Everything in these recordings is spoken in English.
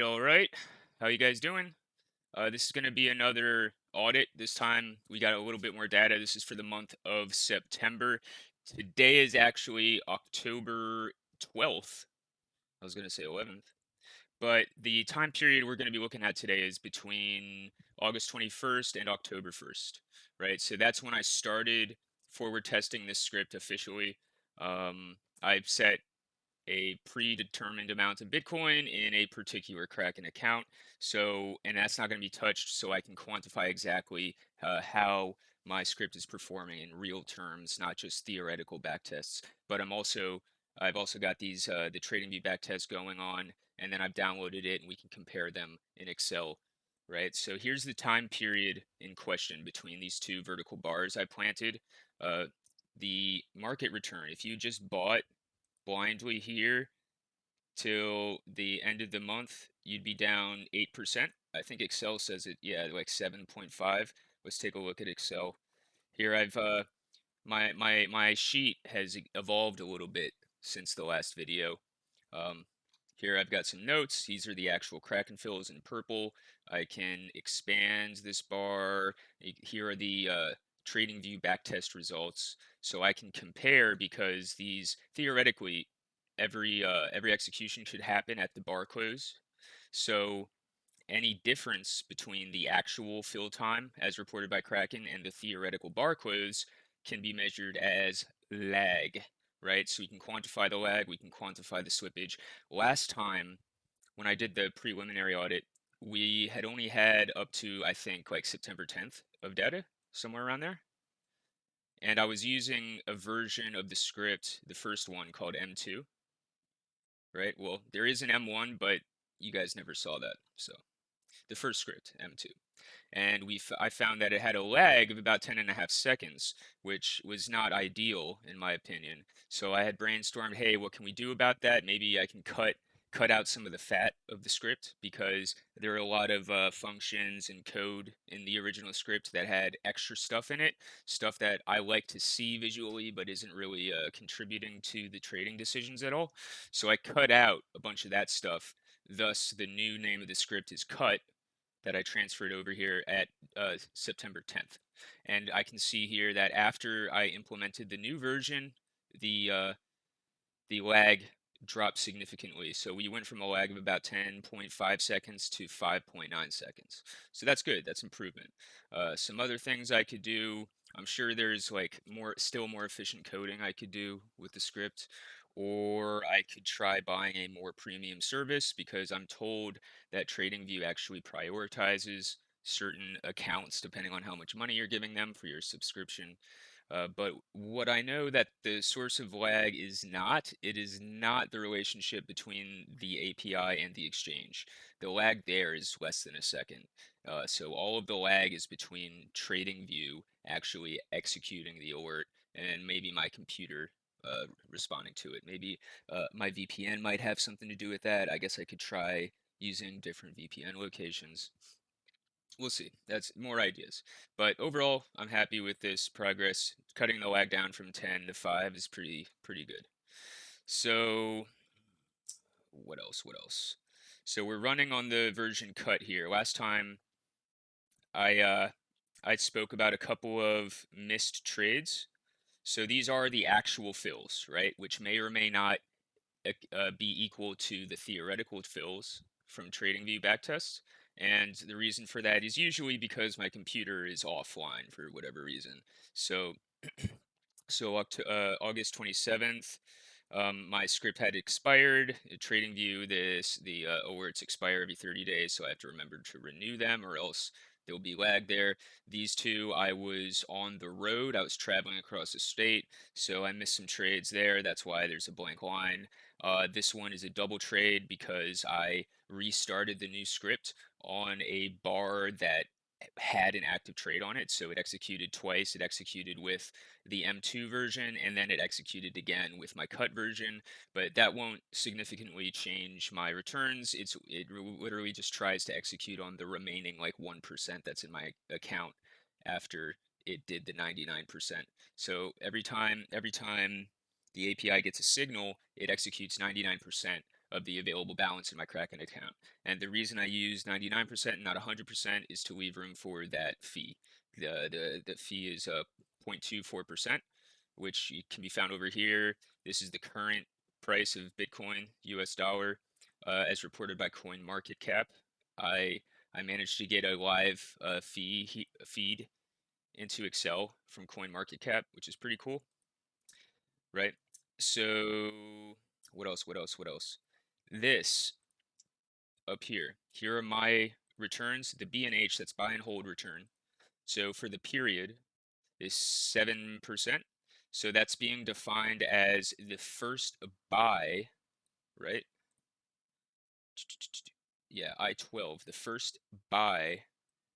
All right. How you guys doing? This is going to be another audit. This time we got a little bit more data. This is for the month of September. Today is actually October 12th. I was going to say 11th. But the time period we're going to be looking at today is between August 21st and October 1st, right? So that's when I started forward testing this script officially. I've set a predetermined amount of Bitcoin in a particular Kraken account. So, and that's not going to be touched, so I can quantify exactly how my script is performing in real terms, not just theoretical backtests. But I've also got these the TradingView backtests going on, and then I've downloaded it, and we can compare them in Excel. Right. So here's the time period in question between these two vertical bars I planted. Uh, the market return. If you just bought blindly here till the end of the month, you'd be down 8%. I think Excel says it, yeah, like 7.5. Let's take a look at Excel. Here I've my sheet has evolved a little bit since the last video. Um, Here I've got some notes. These are the actual Kraken fills in purple. I can expand this bar. Here are the TradingView backtest results. So I can compare because these theoretically every execution should happen at the bar close. So any difference between the actual fill time as reported by Kraken and the theoretical bar close can be measured as lag, right? So we can quantify the lag, we can quantify the slippage. Last time when I did the preliminary audit, we had only had up to, I think, like September 10th of data, somewhere around there. And I was using a version of the script, the first one called M2, right? Well, there is an M1, but you guys never saw that. So the first script, M2. And I found that it had a lag of about 10.5 seconds, which was not ideal in my opinion. So I had brainstormed, hey, what can we do about that? Maybe I can cut out some of the fat of the script because there are a lot of functions and code in the original script that had extra stuff in it, stuff that I like to see visually but isn't really contributing to the trading decisions at all. So I cut out a bunch of that stuff. Thus, the new name of the script is cut that I transferred over here at September 10th. And I can see here that after I implemented the new version, the uh, the lag dropped significantly. So we went from a lag of about 10.5 seconds to 5.9 seconds. So that's good. That's improvement. Some other things I could do. I'm sure there's like still more efficient coding I could do with the script, or I could try buying a more premium service because I'm told that TradingView actually prioritizes certain accounts depending on how much money you're giving them for your subscription. But what I know that the source of lag is not, it is not the relationship between the API and the exchange. The lag there is less than a second. So all of the lag is between TradingView actually executing the alert and maybe my computer responding to it. Maybe my VPN might have something to do with that. I guess I could try using different VPN locations. We'll see. That's more ideas. But overall, I'm happy with this progress. Cutting the lag down from 10 to 5 is pretty good. So what else? What else? So we're running on the version cut here. Last time I uh I spoke about a couple of missed trades. So these are the actual fills, right? Which may or may not be equal to the theoretical fills from TradingView backtests. And the reason for that is usually because my computer is offline for whatever reason. So, August 27th, my script had expired. TradingView, the alerts expire every 30 days, so I have to remember to renew them, or else there'll be lag there. These two, I was on the road. I was traveling across the state, so I missed some trades there. That's why there's a blank line. This one is a double trade because I restarted the new script on a bar that had an active trade on it. So it executed twice. It executed with the M2 version, and then it executed again with my cut version. But that won't significantly change my returns. Literally just tries to execute on the remaining like 1% that's in my account after it did the 99%. So every time the API gets a signal, it executes 99% of the available balance in my Kraken account. And the reason I use 99% and not 100% is to leave room for that fee. The fee is 0.24%, which can be found over here. This is the current price of Bitcoin US dollar as reported by CoinMarketCap. I I managed to get a live feed into Excel from CoinMarketCap, which is pretty cool, right? So what else? What else? What else? This up here. Here are my returns. The B&H, that's buy and hold return. So for the period is 7%. So that's being defined as the first buy, right? Yeah, I-12, the first buy,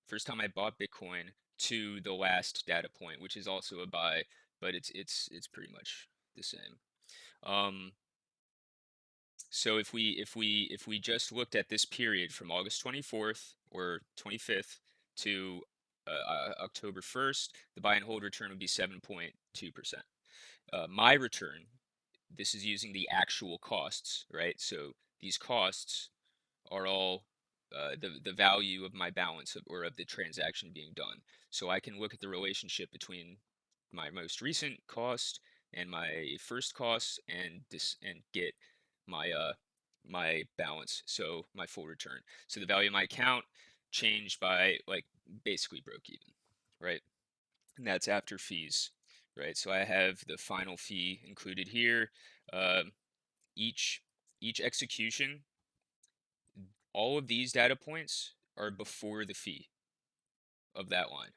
first time I bought Bitcoin to the last data point, which is also a buy, but it's pretty much the same. So if we just looked at this period from August 24th or 25th to October 1st, the buy and hold return would be 7.2%. My return, this is using the actual costs, right? So these costs are all the value of my balance or of the transaction being done. So I can look at the relationship between my most recent cost and my first cost and get my my balance, so my full return. So the value of my account changed by like basically broke even, right? And that's after fees, right? So I have the final fee included here. Uh, each each execution, all of these data points are before the fee of that line.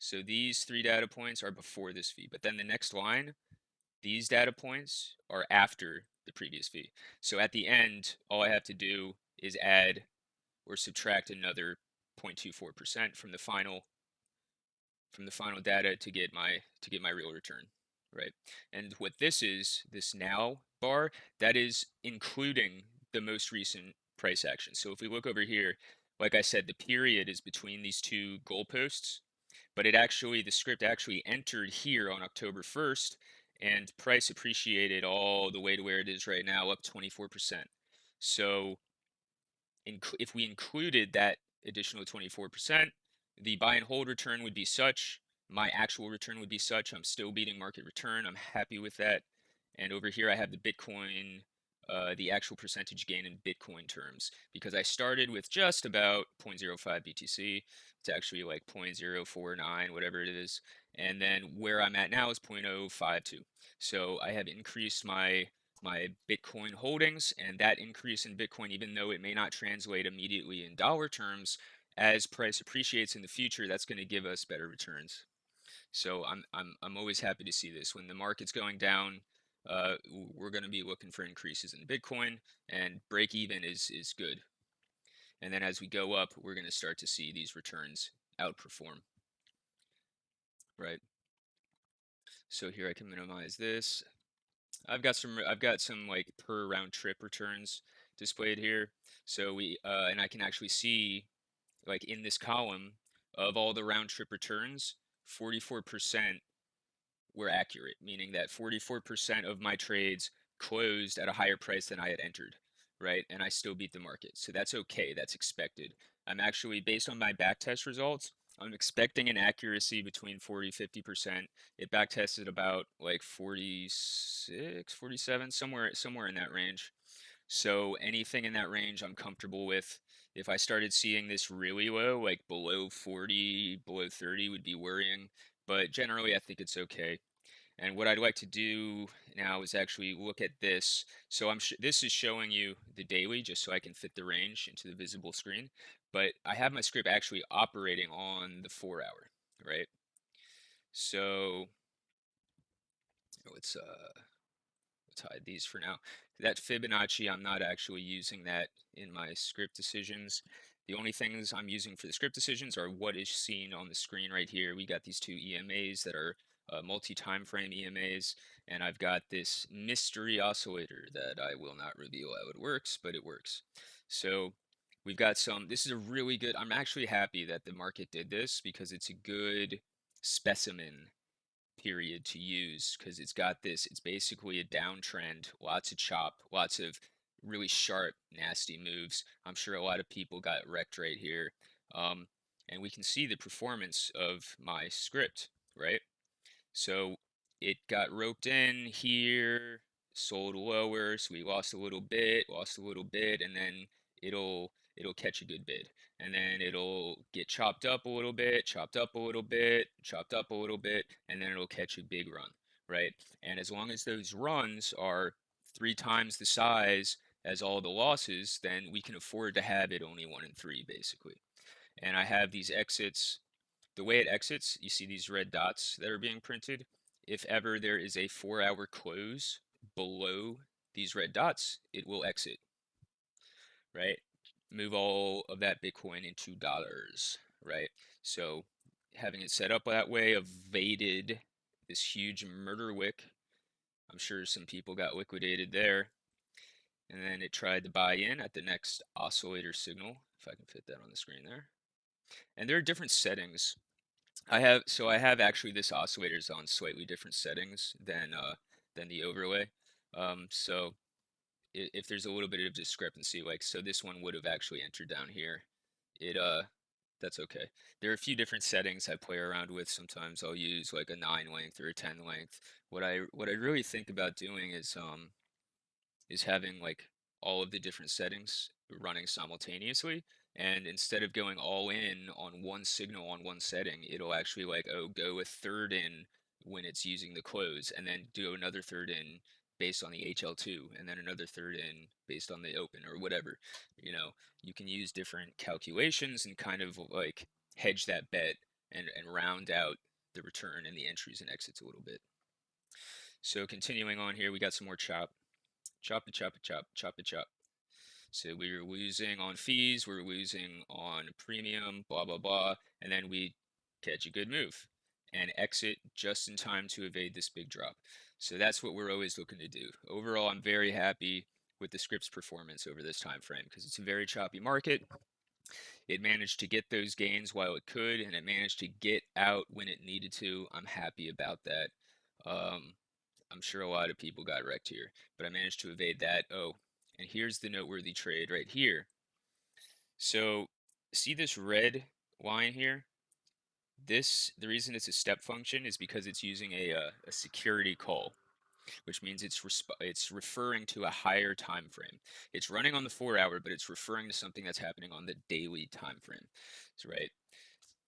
So these 3 data points are before this fee, but then the next line, these data points are after the previous fee. So at the end, all I have to do is add or subtract another 0.24% from the final data to get my real return, right? And what this is, this now bar, that is including the most recent price action. So if we look over here, like I said, the period is between these two goalposts, but the script actually entered here on October 1st, and price appreciated all the way to where it is right now, up 24%. So if we included that additional 24%, the buy and hold return would be such, my actual return would be such, I'm still beating market return, I'm happy with that. And over here I have the Bitcoin, the actual percentage gain in Bitcoin terms, because I started with just about 0.05 BTC. It's actually like 0.049, whatever it is. And then where I'm at now is 0.052. So I have increased my Bitcoin holdings, and that increase in Bitcoin, even though it may not translate immediately in dollar terms, as price appreciates in the future, that's going to give us better returns. So I'm always happy to see this. When the market's going down, we're going to be looking for increases in Bitcoin, and break even is good. And then as we go up, we're going to start to see these returns outperform, right? So here I can minimize this. I've got some like per round trip returns displayed here. So and I can actually see like in this column of all the round trip returns, 44% were accurate, meaning that 44% of my trades closed at a higher price than I had entered, right? And I still beat the market. So that's okay. That's expected. I'm actually, based on my backtest results, I'm expecting an accuracy between 40-50%. It backtested about like 46, 47, somewhere in that range. So anything in that range I'm comfortable with. If I started seeing this really low, like below 40, below 30 would be worrying, but generally I think it's okay. And what I'd like to do now is actually look at this. So this is showing you the daily just so I can fit the range into the visible screen. But I have my script actually operating on the 4 hour, right? So let's hide these for now. That Fibonacci, I'm not actually using that in my script decisions. The only things I'm using for the script decisions are what is seen on the screen right here. We got these two EMAs that are multi-time frame EMAs, and I've got this mystery oscillator that I will not reveal how it works, but it works. So we've got this is a really good, I'm actually happy that the market did this because it's a good specimen period to use because it's got this, it's basically a downtrend, lots of chop, lots of really sharp, nasty moves. I'm sure a lot of people got wrecked right here. Um, and we can see the performance of my script, right? So it got roped in here, sold lower, so we lost a little bit, and then it'll catch a good bid. And then it'll get chopped up a little bit, chopped up a little bit, chopped up a little bit, and then it'll catch a big run, right? And as long as those runs are 3 times the size as all the losses, then we can afford to have it only 1 in 3, basically. And I have these exits. The way it exits, you see these red dots that are being printed. If ever there is a 4-hour close below these red dots, it will exit, right? Move all of that Bitcoin into dollars, right? So having it set up that way evaded this huge murder wick. I'm sure some people got liquidated there. And then it tried to buy in at the next oscillator signal, if I can fit that on the screen there. And there are different settings. I have actually this oscillator is on slightly different settings than the overlay. So if there's a little bit of discrepancy, like so this one would have actually entered down here. It that's okay. There are a few different settings I play around with. Sometimes I'll use like a 9 length or a 10 length. What I really think about doing is having like all of the different settings running simultaneously. And instead of going all in on one signal on one setting, it'll actually like, oh, go a third in when it's using the close, and then do another third in based on the HL2, and then another third in based on the open or whatever. You can use different calculations and kind of like hedge that bet and round out the return and the entries and exits a little bit. So continuing on here, we got some more chop. Chop it, chop it, chop, chop it, chop. So we're losing on fees, we're losing on premium, blah, blah, blah. And then we catch a good move and exit just in time to evade this big drop. So that's what we're always looking to do. Overall, I'm very happy with the script's performance over this time frame because it's a very choppy market. It managed to get those gains while it could, and it managed to get out when it needed to. I'm happy about that. Um, I'm sure a lot of people got wrecked here, but I managed to evade that. Oh, and here's the noteworthy trade right here. So see this red line here? The reason it's a step function is because it's using a security call, which means it's referring to a higher time frame. It's running on the 4-hour, but it's referring to something that's happening on the daily time frame. So, right.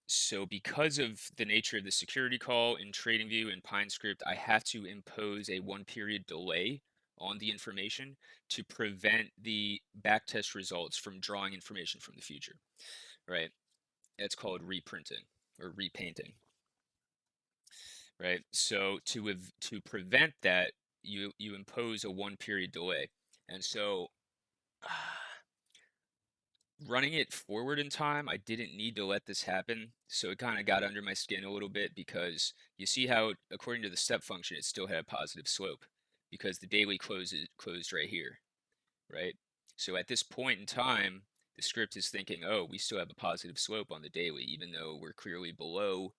So because of the nature of the security call in TradingView and PineScript, I have to impose a 1 period delay on the information to prevent the backtest results from drawing information from the future, right? That's called reprinting or repainting, right? So to prevent that, you impose a 1 period delay. And so running it forward in time, I didn't need to let this happen. So it kind of got under my skin a little bit because you see how, according to the step function, it still had a positive slope because the daily closed right here, right? So at this point in time, the script is thinking, oh, we still have a positive slope on the daily, even though we're clearly below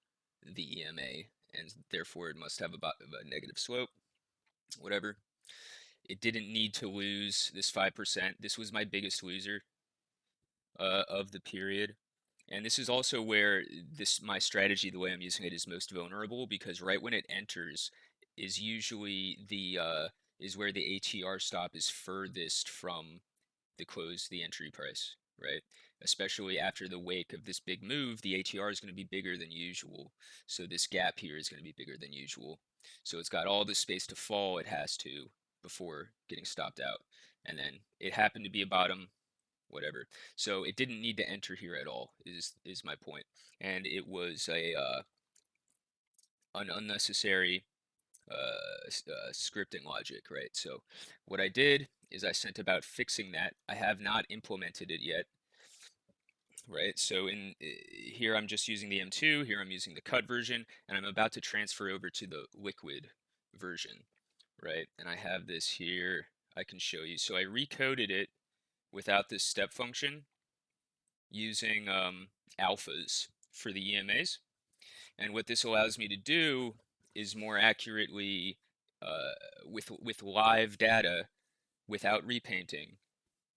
the EMA, and therefore it must have a negative slope, whatever. It didn't need to lose this 5%. This was my biggest loser of the period. And this is also where my strategy, the way I'm using it, is most vulnerable because right when it enters is usually is where the ATR stop is furthest from the entry price, right? Especially after the wake of this big move, the ATR is going to be bigger than usual. So this gap here is going to be bigger than usual. So it's got all this space to fall it has to before getting stopped out. And then it happened to be a bottom, whatever. So it didn't need to enter here at all is my point. And it was an unnecessary scripting logic, right? So what I did is I sent about fixing that. I have not implemented it yet, right? So in here I'm just using the M2, here I'm using the cut version, and I'm about to transfer over to the liquid version, right? And I have this here, I can show you. So I recoded it without this step function using alphas for the EMAs. And what this allows me to do is more accurately, with live data, without repainting,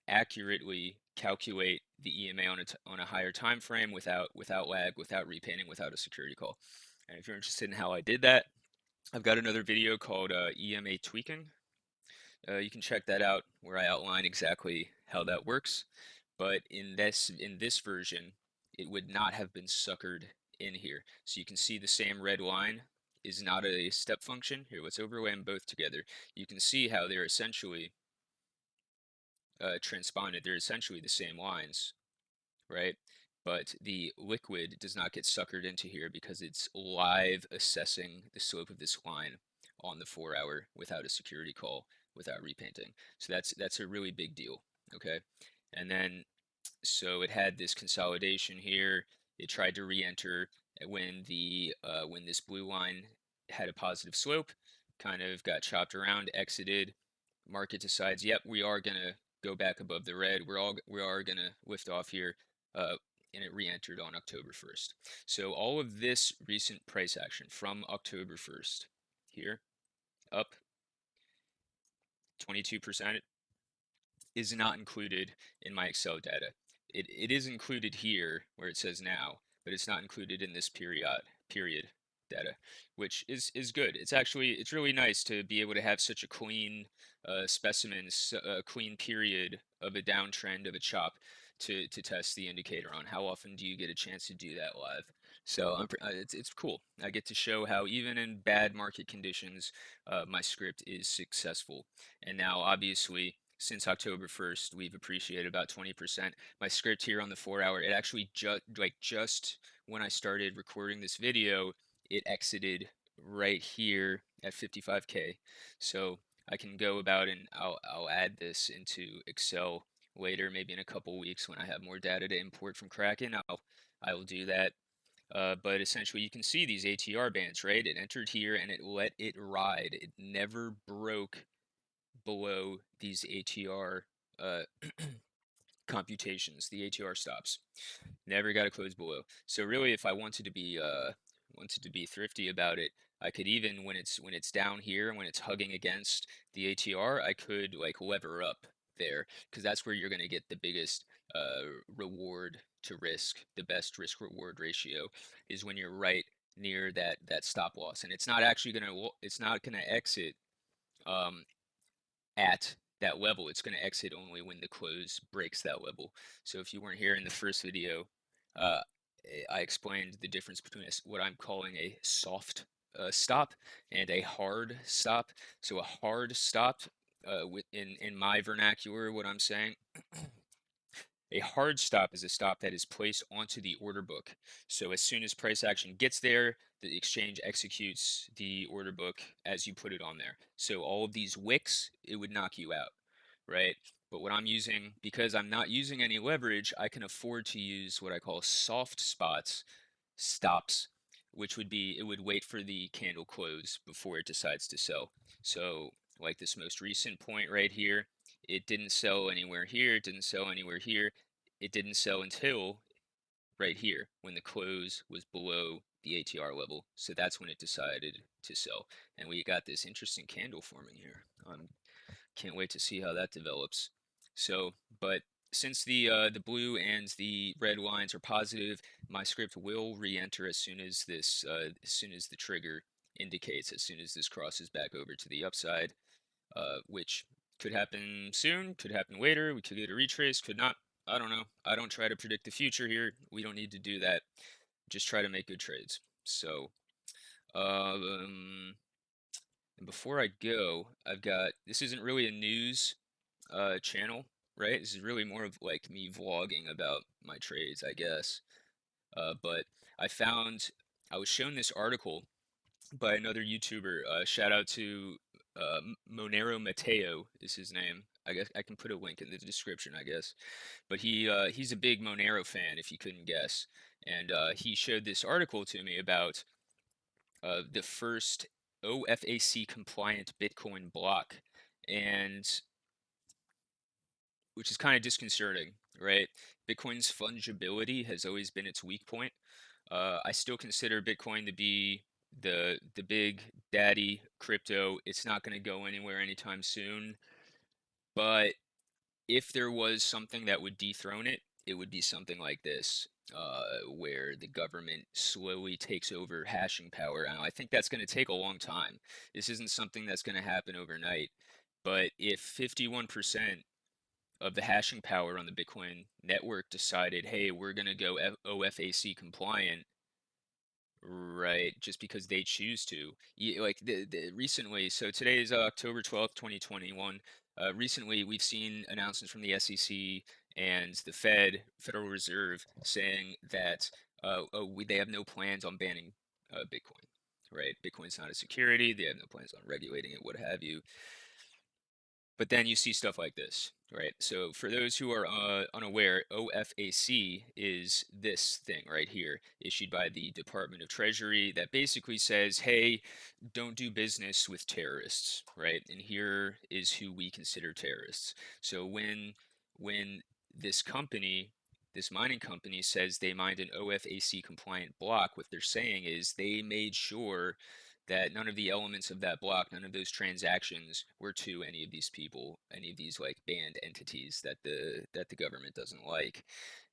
accurately calculate the EMA on a higher time frame without lag, without repainting, without a security call. And if you're interested in how I did that, I've got another video called EMA tweaking. You can check that out where I outline exactly how that works. But in this version, it would not have been suckered in here. So you can see the same red line is not a step function. Here, let's overlay them both together. You can see how they're essentially transponded. They're essentially the same lines, right? But the liquid does not get suckered into here because it's live assessing the slope of this line on the 4 hour without a security call, without repainting. So that's a really big deal, okay? And then so it had this consolidation here. It tried to re-enter when this blue line had a positive slope, kind of got chopped around, exited. Market decides, yep, we are gonna go back above the red. We are gonna lift off here, and it re-entered on October 1st. So all of this recent price action from October 1st here, up 22%, is not included in my Excel data. It is included here where it says now, but it's not included in this period data, which is good. It's really nice to be able to have such a clean specimen, a clean period of a downtrend of a chop to test the indicator on. How often do you get a chance to do that live? So it's cool. I get to show how even in bad market conditions, my script is successful. And now, obviously, since October 1st, we've appreciated about 20%. My script here on the 4 hour, it actually just when I started recording this video, it exited right here at 55K. So I can go about and I'll add this into Excel later, maybe in a couple weeks when I have more data to import from Kraken. I will do that. But essentially, you can see these ATR bands, right? It entered here and it let it ride. It never broke below these ATR uh, computations, the ATR stops. Never got to close below. So really, if I wanted to be thrifty about it, I could even when it's down here and when it's hugging against the ATR, I could like lever up there because that's where you're going to get the biggest reward to risk, the best risk reward ratio is when you're right near that stop loss, and it's not gonna exit um, at that level. It's going to exit only when the close breaks that level. So if you weren't here in the first video, uh, I explained the difference between what I'm calling a soft stop and a hard stop. So a hard stop, in my vernacular, what I'm saying, a hard stop is a stop that is placed onto the order book. So as soon as price action gets there, the exchange executes the order book as you put it on there. So all of these wicks, it would knock you out, right? But what I'm using, because I'm not using any leverage, I can afford to use what I call soft stops, which would be, it would wait for the candle close before it decides to sell. So like this most recent point right here, it didn't sell anywhere here, it didn't sell anywhere here, it didn't sell until right here when the close was below the ATR level. So that's when it decided to sell. And we got this interesting candle forming here. Can't wait to see how that develops. So, but since the blue and the red lines are positive, my script will re-enter as soon as the trigger indicates, as soon as this crosses back over to the upside, which could happen soon, could happen later. We could get a retrace, could not. I don't know. I don't try to predict the future here. We don't need to do that. Just try to make good trades. So, um, and before I go, I've got, this isn't really a news channel, right? This is really more of like me vlogging about my trades, I guess. But I found, I was shown this article by another YouTuber. Shout out to Monero Matteo is his name. I guess I can put a link in the description, I guess. But he's a big Monero fan, if you couldn't guess. And he showed this article to me about the first OFAC compliant Bitcoin block, and which is kind of disconcerting, right? Bitcoin's fungibility has always been its weak point. I still consider Bitcoin to be the big daddy crypto. It's not going to go anywhere anytime soon. But if there was something that would dethrone it, it would be something like this, where the government slowly takes over hashing power. Now, I think that's going to take a long time. This isn't something that's going to happen overnight. But if 51% of the hashing power on the Bitcoin network decided, hey, we're going to go OFAC compliant, right, just because they choose to. Like recently, so today is October 12th, 2021. Recently, we've seen announcements from the SEC and the Federal Reserve, saying that they have no plans on banning Bitcoin, right? Bitcoin's not a security. They have no plans on regulating it, what have you. But then you see stuff like this, right? So for those who are unaware, OFAC is this thing right here, issued by the Department of Treasury, that basically says, hey, don't do business with terrorists, right? And here is who we consider terrorists. So when this company, this mining company, says they mined an OFAC compliant block, what they're saying is they made sure that none of the elements of that block, none of those transactions were to any of these people, any of these like banned entities that the government doesn't like.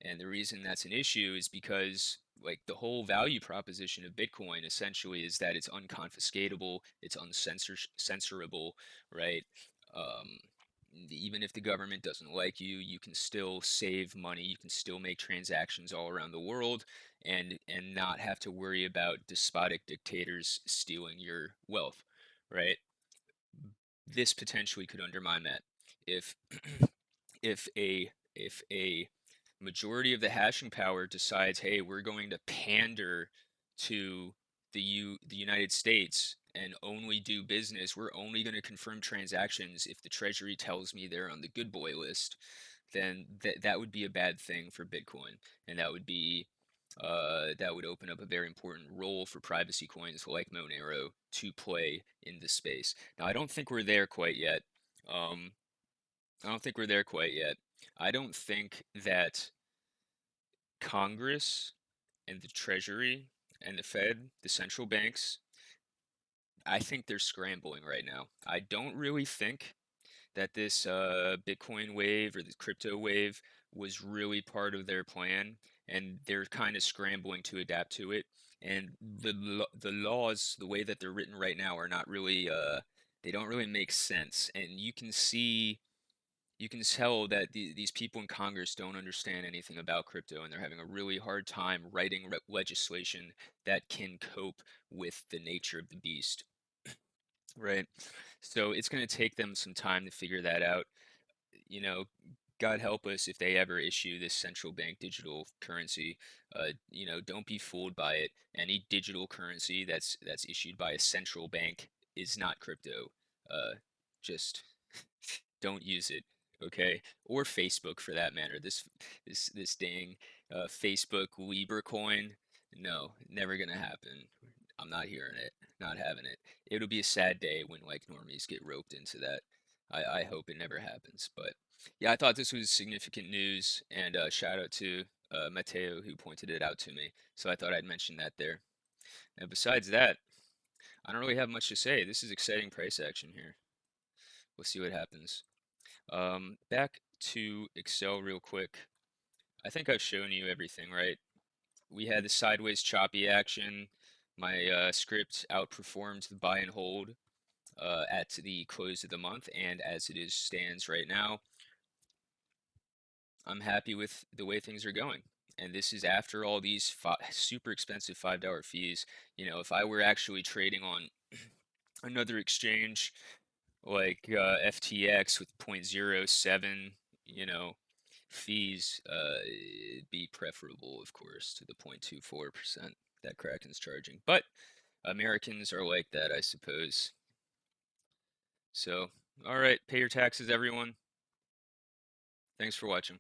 And the reason that's an issue is because like the whole value proposition of Bitcoin essentially is that it's unconfiscatable, it's uncensorable, right? Um, even if the government doesn't like you, you can still save money, you can still make transactions all around the world, and not have to worry about despotic dictators stealing your wealth, right? This potentially could undermine that. If if a majority of the hashing power decides, hey, we're going to pander to the United States and only do business, we're only going to confirm transactions if the Treasury tells me they're on the good boy list, then that would be a bad thing for Bitcoin, and that would open up a very important role for privacy coins like Monero to play in the space. Now, I don't think we're there quite yet. Um, I don't think we're there quite yet. I don't think that Congress and the Treasury and the Fed, the central banks, I think they're scrambling right now. I don't really think that this Bitcoin wave or the crypto wave was really part of their plan, and they're kind of scrambling to adapt to it. And the laws, the way that they're written right now, are not really they don't really make sense. And you can tell that these people in Congress don't understand anything about crypto, and they're having a really hard time writing legislation that can cope with the nature of the beast, right? So it's going to take them some time to figure that out. You know, God help us if they ever issue this central bank digital currency. Don't be fooled by it. Any digital currency that's issued by a central bank is not crypto. Just don't use it, okay? Or Facebook for that matter. This dang Facebook Libra coin. No, never gonna happen. I'm not hearing it. Not having it. It'll be a sad day when like normies get roped into that. I hope it never happens. But yeah, I thought this was significant news, and shout out to Matteo who pointed it out to me. So I thought I'd mention that there. And besides that, I don't really have much to say. This is exciting price action here. We'll see what happens. Back to Excel real quick. I think I've shown you everything, right? We had the sideways choppy action. My script outperformed the buy and hold at the close of the month, and as it is stands right now, I'm happy with the way things are going. And this is after all these super expensive $5 fees. If I were actually trading on another exchange like FTX with 0.07, fees, it'd be preferable, of course, to the 0.24% that Kraken's charging. But Americans are like that, I suppose. So, all right, pay your taxes, everyone. Thanks for watching.